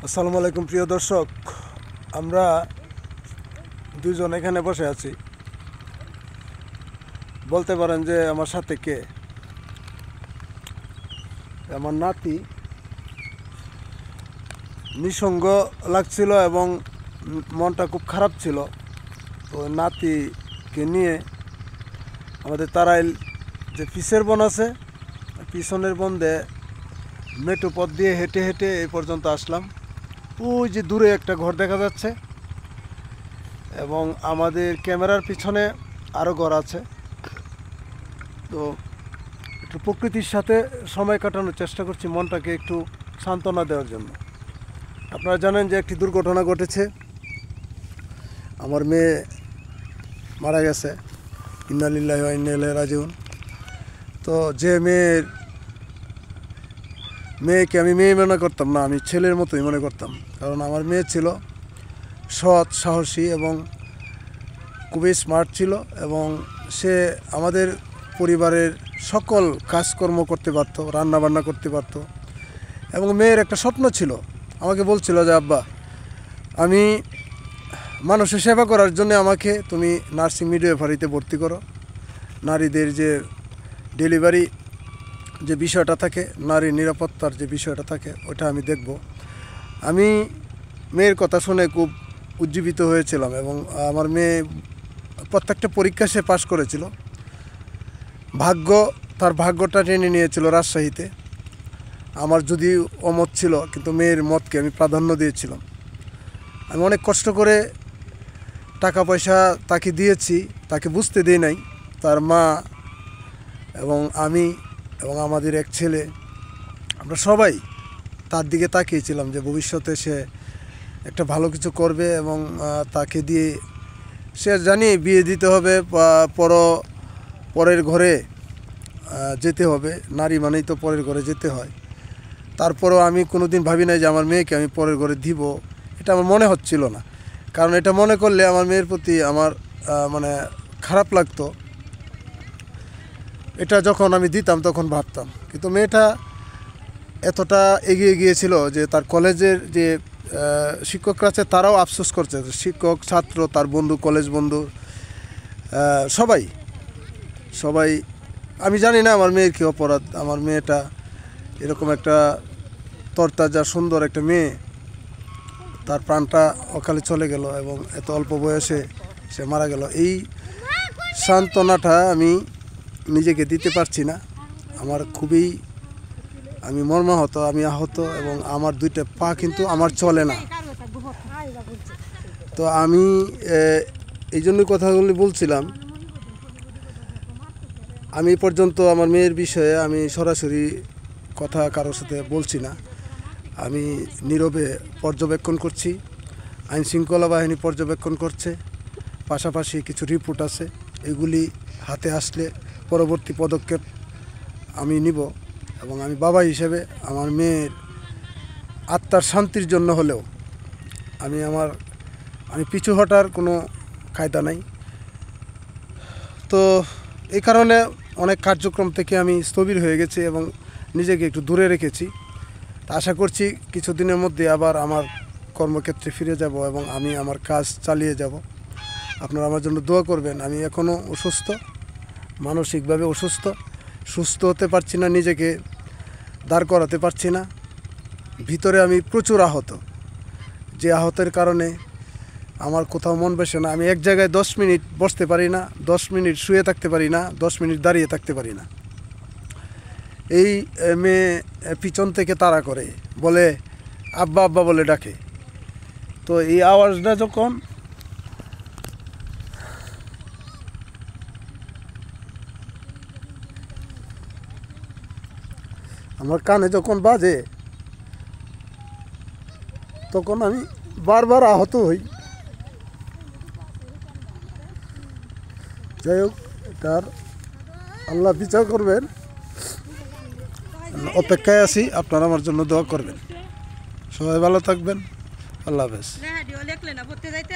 আসসালামু আলাইকুম প্রিয় দর্শক, আমরা দুজন এখানে বসে আছি। বলতে পারেন যে আমার সাথে কে? আমার নাতি। নিঃসঙ্গ লাগছিল এবং মনটা খুব খারাপ ছিল। তো নাতিকে নিয়ে আমাদের তারাইল যে পিসের বন আছে, পিছনের বন্দে মেঠো পথ দিয়ে হেঁটে হেঁটে এই পর্যন্ত আসলাম। ওই যে দূরে একটা ঘর দেখা যাচ্ছে এবং আমাদের ক্যামেরার পিছনে আরও ঘর আছে। তো একটু প্রকৃতির সাথে সময় কাটানোর চেষ্টা করছি, মনটাকে একটু সান্ত্বনা দেওয়ার জন্য। আপনারা জানেন যে একটি দুর্ঘটনা ঘটেছে, আমার মেয়ে মারা গেছে। ইন্না লিল্লাহি ওয়া ইন্না ইলাইহি রাজিউন। তো যে মেয়েকে আমি মেয়ে মনে করতাম না, আমি ছেলের মতোই মনে করতাম। কারণ আমার মেয়ে ছিল সৎ, সাহসী এবং খুবই স্মার্ট ছিল এবং সে আমাদের পরিবারের সকল কাজকর্ম করতে পারতো, রান্নাবান্না করতে পারতো। এবং মেয়ের একটা স্বপ্ন ছিল, আমাকে বলছিল যে আব্বা, আমি মানুষের সেবা করার জন্য আমাকে তুমি নার্সিং মিডওয়াইফারিতে ভর্তি করো। নারীদের যে ডেলিভারি যে বিষয়টা থাকে, নারী নিরাপত্তার যে বিষয়টা থাকে, ওটা আমি দেখব। আমি মেয়ের কথা শুনে খুব উজ্জীবিত হয়েছিলাম এবং আমার মেয়ে প্রত্যেকটা পরীক্ষা সে পাশ করেছিল। তার ভাগ্যটা টেনে নিয়েছিল রাজশাহীতে। আমার যদি অমত ছিল, কিন্তু মেয়ের মতকে আমি প্রাধান্য দিয়েছিলাম। আমি অনেক কষ্ট করে টাকা পয়সা তাকে দিয়েছি, তাকে বুঝতে দিই নাই। তার মা এবং আমি এবং আমাদের এক ছেলে, আমরা সবাই তার দিকে তাকিয়েছিলাম যে ভবিষ্যতে সে একটা ভালো কিছু করবে এবং তাকে দিয়ে সে জানি বিয়ে দিতে হবে, পরের ঘরে যেতে হবে। নারী মানেই তো পরের ঘরে যেতে হয়। তারপরেও আমি কোনো দিন ভাবি নাই যে আমার মেয়েকে আমি পরের ঘরে দিব, এটা আমার মনে হচ্ছিল না। কারণ এটা মনে করলে আমার মেয়ের প্রতি আমার মানে খারাপ লাগতো। এটা যখন আমি দিতাম তখন ভাবতাম, কিন্তু মেয়েটা এতটা এগিয়ে গিয়েছিল যে তার কলেজের যে শিক্ষকরা আছে তারাও আফসোস করছে। শিক্ষক, ছাত্র, তার বন্ধু, কলেজ বন্ধু, সবাই আমি জানি না আমার মেয়ের কী অপরাধ। আমার মেয়েটা এরকম একটা তরতাজা সুন্দর একটা মেয়ে, তার প্রাণটা অকালে চলে গেল এবং এত অল্প বয়সে সে মারা গেল। এই সান্ত্বনাটা আমি নিজেকে দিতে পারছি না। আমি মর্মাহত, আমি আহত এবং আমার দুইটা পা কিন্তু আমার চলে না। তো আমি এই জন্যই কথাগুলি বলছিলাম। আমি পর্যন্ত আমার মেয়ের বিষয়ে আমি সরাসরি কথা কারোর সাথে বলছি না। আমি নীরবে পর্যবেক্ষণ করছি, আইনশৃঙ্খলা বাহিনী পর্যবেক্ষণ করছে, পাশাপাশি কিছু রিপোর্ট আছে। এগুলি হাতে আসলে পরবর্তী পদক্ষেপ আমি নিব এবং আমি বাবা হিসেবে আমার মেয়ের আত্মার শান্তির জন্য হলেও আমি পিছু হটার কোনো কায়দা নাই। তো এই কারণে অনেক কার্যক্রম থেকে আমি স্থবির হয়ে গেছি এবং নিজেকে একটু দূরে রেখেছি। আশা করছি কিছুদিনের মধ্যে আবার আমার কর্মক্ষেত্রে ফিরে যাব এবং আমি আমার কাজ চালিয়ে যাব। আপনারা আমার জন্য দোয়া করবেন। আমি এখনও অসুস্থ, মানসিকভাবে অসুস্থ, সুস্থ হতে পারছি না, নিজেকে দাঁড় করাতে পারছি না। ভিতরে আমি প্রচুর আহত, যে আহতের কারণে আমার কোথাও মন বসে না। আমি এক জায়গায় 10 মিনিট বসতে পারি না, 10 মিনিট শুয়ে থাকতে পারি না, 10 মিনিট দাঁড়িয়ে থাকতে পারি না। এই মেয়ে পিছন থেকে তাড়া করে, বলে আব্বা আব্বা বলে ডাকে। তো এই আওয়াজটা যখন আমার কানে যখন বাজে, তখন আমি বারবার আহত হই। যাই হোক, এটার আল্লাহ বিচার করবেন, অপেক্ষায় আছি। আপনারা আমার জন্য দোয়া করবেন। সবাই ভালো থাকবেন। আল্লাহ হাফেজ।